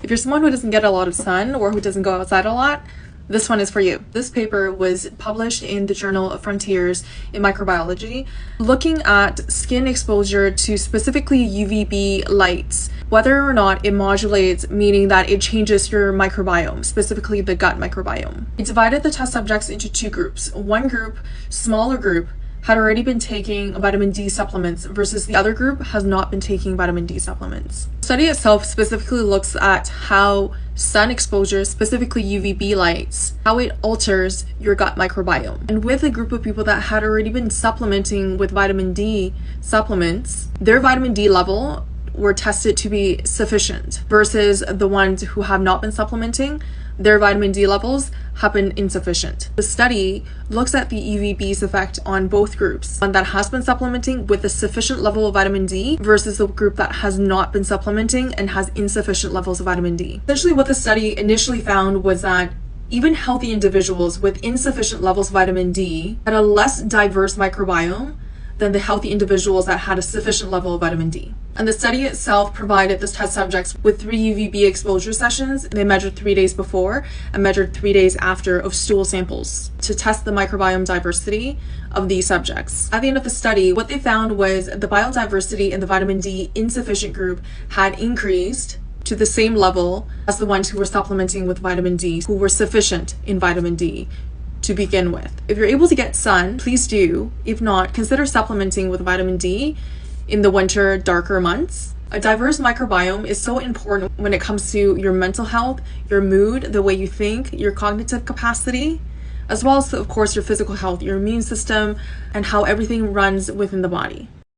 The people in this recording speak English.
If you're someone who doesn't get a lot of sun or who doesn't go outside a lot, this one is for you. This paper was published in the Journal of Frontiers in Microbiology, looking at skin exposure to specifically UVB lights, whether or not it modulates, meaning that it changes your microbiome, specifically the gut microbiome. It divided the test subjects into two groups. One group, smaller group, had already been taking vitamin D supplements versus the other group has not been taking vitamin D supplements. The study itself specifically looks at how sun exposure, specifically UVB lights, how it alters your gut microbiome. And with a group of people that had already been supplementing with vitamin D supplements, their vitamin D level were tested to be sufficient versus the ones who have not been supplementing, their vitamin D levels have been insufficient. The study looks at the UVB's effect on both groups, one that has been supplementing with a sufficient level of vitamin D versus the group that has not been supplementing and has insufficient levels of vitamin D. Essentially, what the study initially found was that even healthy individuals with insufficient levels of vitamin D had a less diverse microbiome than the healthy individuals that had a sufficient level of vitamin D. And the study itself provided the test subjects with 3 UVB exposure sessions. They measured 3 days before and measured 3 days after of stool samples to test the microbiome diversity of these subjects. At the end of the study, what they found was the biodiversity in the vitamin D insufficient group had increased to the same level as the ones who were supplementing with vitamin D, who were sufficient in vitamin D to begin with. If you're able to get sun, please do. If not, consider supplementing with vitamin D in the winter, darker months. A diverse microbiome is so important when it comes to your mental health, your mood, the way you think, your cognitive capacity, as well as, of course, your physical health, your immune system, and how everything runs within the body.